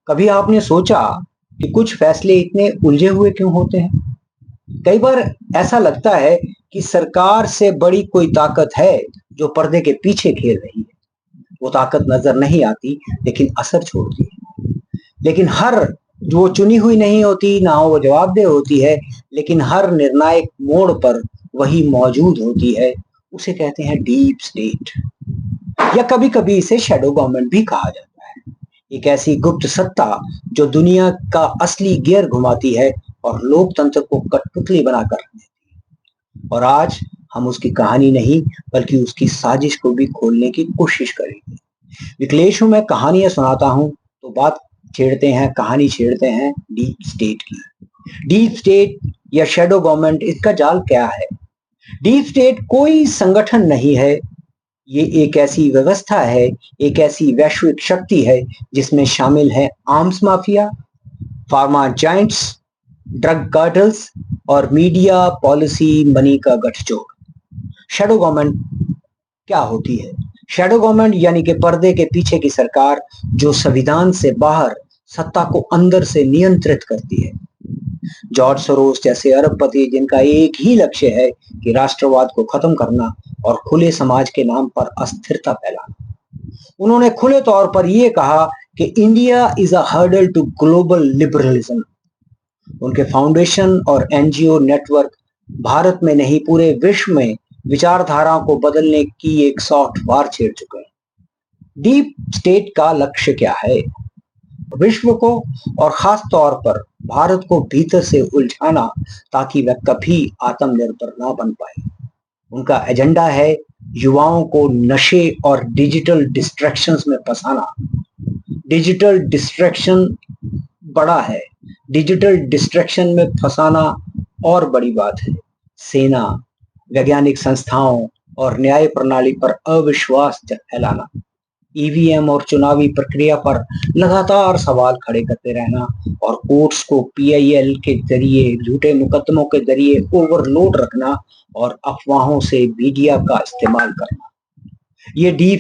कभी आपने सोचा कि कुछ फैसले इतने उलझे हुए क्यों होते हैं? कई बार ऐसा लगता है कि सरकार से बड़ी कोई ताकत है जो पर्दे के पीछे खेल रही है। वो ताकत नजर नहीं आती, लेकिन असर छोड़ती है। लेकिन हर जो वो चुनी हुई नहीं होती, ना वो जवाबदेह होती है, लेकिन हर निर्णायक मोड़ पर वही मौजूद होती है। उसे कहते हैं डीप स्टेट, या कभी कभी इसे शैडो गवर्नमेंट भी कहा जाता है। एक ऐसी गुप्त सत्ता जो दुनिया का असली गियर घुमाती है और लोकतंत्र को कठपुतली बनाकर रख देती है। और आज हम उसकी कहानी नहीं, बल्कि उसकी साजिश को भी खोलने की कोशिश करेंगे। विकलेश हूं, मैं कहानियां सुनाता हूं, तो बात छेड़ते हैं, कहानी छेड़ते हैं डीप स्टेट की। डीप स्टेट या शैडो गवर्नमेंट, इसका जाल क्या है? डीप स्टेट कोई संगठन नहीं है, ये एक ऐसी व्यवस्था है, एक ऐसी वैश्विक शक्ति है जिसमें शामिल है arms mafia, pharma giants, drug cartels और मीडिया पॉलिसी मनी का गठजोड़। शैडो गवर्नमेंट क्या होती है? शैडो गवर्नमेंट यानी कि पर्दे के पीछे की सरकार, जो संविधान से बाहर सत्ता को अंदर से नियंत्रित करती है। जॉर्ज सोरोस जैसे अरबपति, जिनका एक ही लक्ष्य है कि राष्ट्रवाद को खत्म करना और खुले समाज के नाम पर अस्थिरता फैलाना। उन्होंने खुले तौर पर यह कहा कि India is a hurdle to global liberalism. उनके फाउंडेशन और एनजीओ नेटवर्क भारत में नहीं, पूरे विश्व में विचारधारा को बदलने की एक सॉफ्ट वार छेड़ चुके हैं। डीप स्टेट का लक्ष्य क्या है? विश्व को और खास तौर पर भारत को भीतर से उलझाना, ताकि वह कभी आत्मनिर्भर ना बन पाए। उनका एजेंडा है युवाओं को नशे और डिजिटल डिस्ट्रैक्शंस में फंसाना। डिजिटल डिस्ट्रैक्शन बड़ा है, डिजिटल डिस्ट्रैक्शन में फंसाना और बड़ी बात है। सेना, वैज्ञानिक संस्थाओं और न्याय प्रणाली पर अविश्वास फैलाना। ईवीएम और चुनावी प्रक्रिया पर लगातार सवाल खड़े करते रहना और कोर्ट्स को पीआईएल के जरिए, झूठे मुकदमों के जरिए ओवरलोड रखना और अफवाहों से मीडिया का इस्तेमाल करना। ये डीप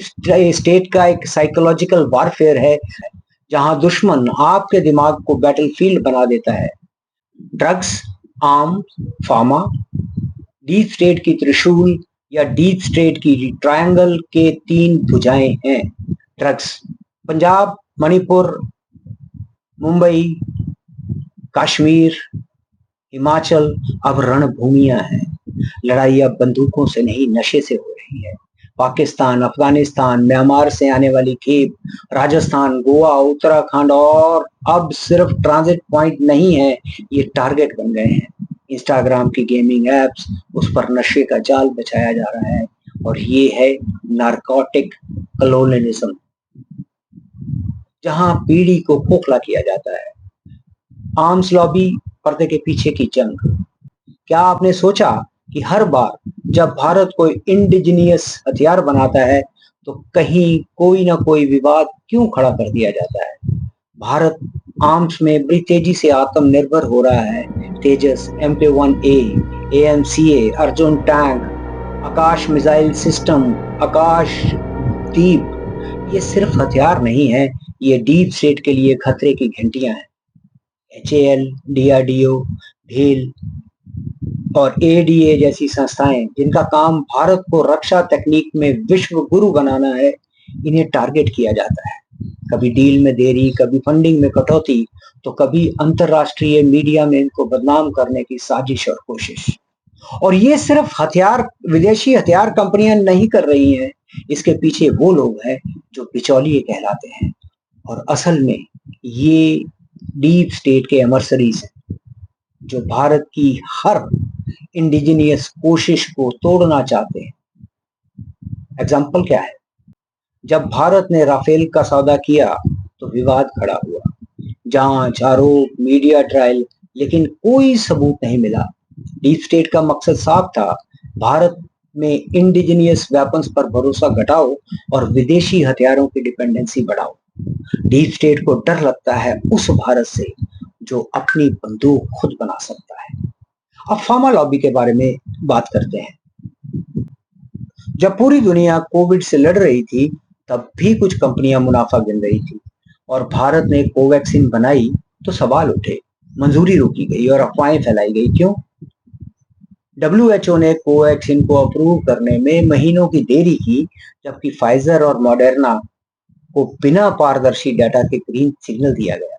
स्टेट का एक साइकोलॉजिकल वारफेयर है, जहां दुश्मन आपके दिमाग को बैटलफील्ड बना देता है। Drugs, arms, pharma, deep state की त्रिशूल या डीप स्टेट की ट्रायंगल के तीन भुजाएं हैं। ड्रग्स, पंजाब, मणिपुर, मुंबई, कश्मीर, हिमाचल अब रणभूमियां हैं। लड़ाई अब बंदूकों से नहीं, नशे से हो रही है। पाकिस्तान, अफगानिस्तान, म्यांमार से आने वाली खेप, राजस्थान, गोवा, उत्तराखंड और अब सिर्फ ट्रांजिट पॉइंट नहीं है, ये टारगेट बन गए हैं। इंस्टाग्राम की गेमिंग एप्स, उस पर नशे का जाल बिछाया जा रहा है, और ये है नारकोटिक कलोनियलिज्म, जहां पीढ़ी को खोखला किया जाता है। आर्म्स लॉबी, पर्दे के पीछे की जंग। क्या आपने सोचा कि हर बार जब भारत कोई इंडिजिनियस हथियार बनाता है, तो कहीं कोई ना कोई विवाद क्यों खड़ा कर दिया जाता है? भारत आर्म्स में बड़ी तेजी से आत्मनिर्भर हो रहा है। तेजस, MP1A, AMCA, अर्जुन टैंक, आकाश मिसाइल सिस्टम, आकाश दीप, ये सिर्फ हथियार नहीं है, ये डीप स्टेट के लिए खतरे की घंटियां हैं। HAL, DRDO, भेल और ADA जैसी संस्थाएं, जिनका काम भारत को रक्षा तकनीक में विश्व गुरु बनाना है, इन्हें टारगेट किया जाता है। कभी डील में देरी, कभी फंडिंग में कटौती, तो कभी अंतरराष्ट्रीय मीडिया में इनको बदनाम करने की साजिश और कोशिश। और ये सिर्फ हथियार, विदेशी हथियार कंपनियां नहीं कर रही हैं, इसके पीछे वो लोग हैं जो बिचौलिए कहलाते हैं, और असल में ये डीप स्टेट के एमर्सरीज हैं, जो भारत की हर इंडिजिनियस कोशिश को तोड़ना चाहते हैं। एग्जाम्पल क्या है? जब भारत ने राफेल का सौदा किया तो विवाद खड़ा हुआ, जांच, आरोप, मीडिया ट्रायल, लेकिन कोई सबूत नहीं मिला। डीप स्टेट का मकसद साफ था, भारत में इंडिजिनियस वेपन्स पर भरोसा घटाओ और विदेशी हथियारों की डिपेंडेंसी बढ़ाओ। डीप स्टेट को डर लगता है उस भारत से जो अपनी बंदूक खुद बना सकता है। अब फार्मा लॉबी के बारे में बात करते हैं। जब पूरी दुनिया कोविड से लड़ रही थी, तब भी कुछ कंपनियां मुनाफा गिन रही थी और भारत ने कोवैक्सीन बनाई तो सवाल उठे, मंजूरी रोकी गई और अफवाहें फैलाई गई। क्यों? डब्ल्यूएचओ ने कोवैक्सीन को अप्रूव करने में महीनों की देरी की, जबकि फाइजर और मॉडर्ना को बिना पारदर्शी डाटा के ग्रीन सिग्नल दिया गया।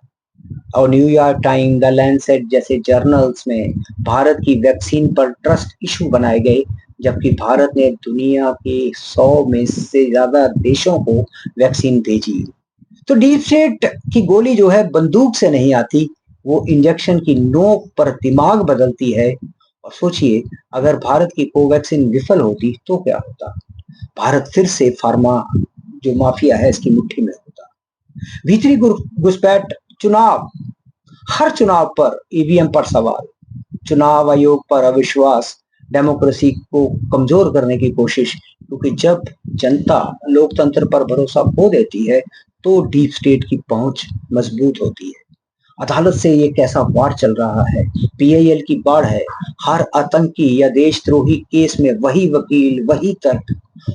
और न्यूयॉर्क टाइम, द लैंसेट जैसे जर्नल्स में भारत की वैक्सीन पर ट्रस्ट इशू बनाए गए, जबकि भारत ने दुनिया के 100 में से ज्यादा देशों को वैक्सीन भेजी। तो डीप स्टेट की गोली जो है बंदूक से नहीं आती, वो इंजेक्शन की नोक पर दिमाग बदलती है। और सोचिए, अगर भारत की कोवैक्सीन विफल होती तो क्या होता? भारत फिर से फार्मा जो माफिया है इसकी मुट्ठी में होता। भीतरी घुसपैठ, चुनाव, हर चुनाव पर ईवीएम पर सवाल, चुनाव आयोग पर अविश्वास, डेमोक्रेसी को कमजोर करने की कोशिश। क्योंकि जब जनता लोकतंत्र पर भरोसा खो देती है तो डीप स्टेट की पहुंच मजबूत होती है। अदालत से ये कैसा वार चल रहा है, पीआईएल की बाढ़ है, हर आतंकी या देशद्रोही केस में वही वकील, वही तर्क,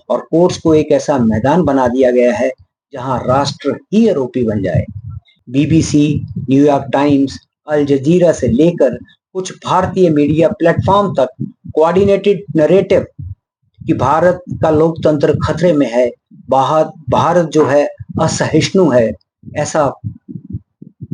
और कोर्ट्स को एक ऐसा मैदान बना दिया गया है जहां राष्ट्र ही आरोपी बन जाए। बीबीसी, न्यूयॉर्क टाइम्स, अल जजीरा से लेकर कुछ भारतीय मीडिया प्लेटफॉर्म तक कोऑर्डिनेटेड नैरेटिव कि भारत का लोकतंत्र खतरे में है, भारत जो है असहिष्णु है, ऐसा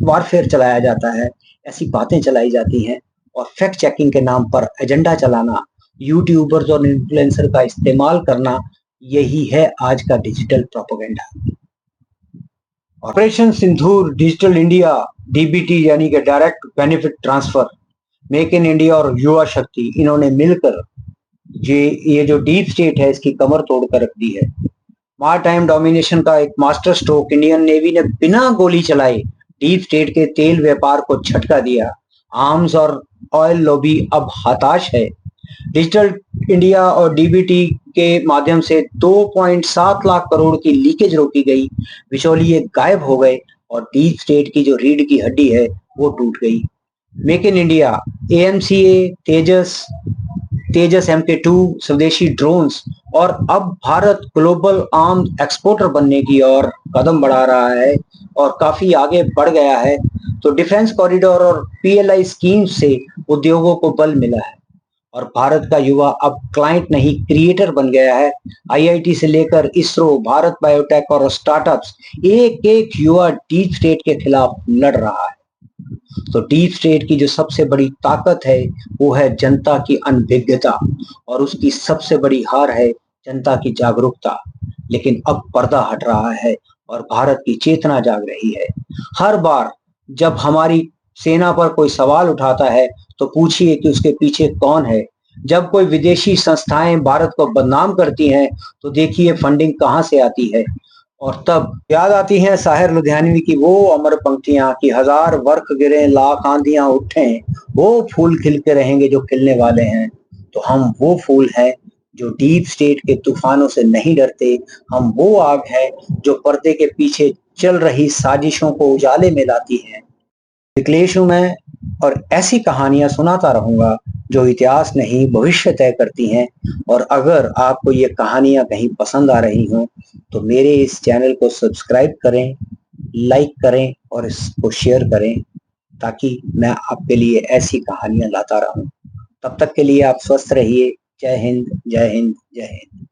वारफेयर चलाया जाता है, ऐसी बातें चलाई जाती हैं। और फैक्ट चेकिंग के नाम पर एजेंडा चलाना, यूट्यूबर्स और इन्फ्लुएंसर का इस्तेमाल करना, यही है आज का डिजिटल प्रोपेगेंडा। ऑपरेशन सिंदूर, डिजिटल इंडिया, डीबीटी यानी कि direct benefit transfer, make in India और युवा शक्ति, इन्होंने मिलकर ये जो डीप स्टेट है इसकी कमर तोड़ कर रख दी है। मार टाइम डोमिनेशन का एक मास्टर स्ट्रोक इंडियन नेवी ने बिना गोली चलाए डीप स्टेट के तेल व्यापार को झटका दिया। आर्म्स और ऑयल लॉबी अब हताश है। डिजिटल इंडिया और डीबीटी के माध्यम से 2.7 लाख करोड़ की लीकेज रोकी गई, बिचौलिए गायब हो गए और डीप स्टेट की जो रीढ़ की हड्डी है वो टूट गई। Make in India, AMCA, Tejas, Tejas MK2, स्वदेशी ड्रोन्स, और अब भारत ग्लोबल आर्म्स एक्सपोर्टर बनने की ओर कदम बढ़ा रहा है और काफी आगे बढ़ गया है। तो डिफेंस कॉरिडोर और PLI स्कीम से उद्योगों को बल मिला है और भारत का युवा अब क्लाइंट नहीं क्रिएटर बन गया है। आईआईटी से लेकर इसरो, भारत बायोटेक और स्टार्टअप्स, एक एक युवा डीप स्टेट के खिलाफ लड़ रहा है। तो डीप स्टेट की जो सबसे बड़ी ताकत है वो है जनता की अनभिज्ञता, और उसकी सबसे बड़ी हार है जनता की जागरूकता। लेकिन अब पर्दा हट रहा है और भारत की चेतना जाग रही है। हर बार जब हमारी सेना पर कोई सवाल उठाता है तो पूछिए कि उसके पीछे कौन है। जब कोई विदेशी संस्थाएं भारत को बदनाम करती हैं तो देखिए फंडिंग कहां से आती है। और तब याद आती हैं साहिर लुधियानवी की वो अमर पंक्तियां कि हजार वर्ष गिरे लाख आंधियां उठें, वो फूल खिलते रहेंगे जो खिलने वाले हैं। तो हम वो फूल हैं जो डीप स्टेट के तूफानों से नहीं डरते। हम वो आग है जो पर्दे के पीछे चल रही साजिशों को उजाले में लाती है। विकलेश हूं मैं और ऐसी कहानियां सुनाता रहूंगा जो इतिहास नहीं भविष्य तय करती हैं। और अगर आपको ये कहानियां कहीं पसंद आ रही हों तो मेरे इस चैनल को सब्सक्राइब करें, लाइक करें और इसको शेयर करें, ताकि मैं आपके लिए ऐसी कहानियां लाता रहूं। तब तक के लिए आप स्वस्थ रहिए। जय हिंद, जय हिंद, जय हिंद।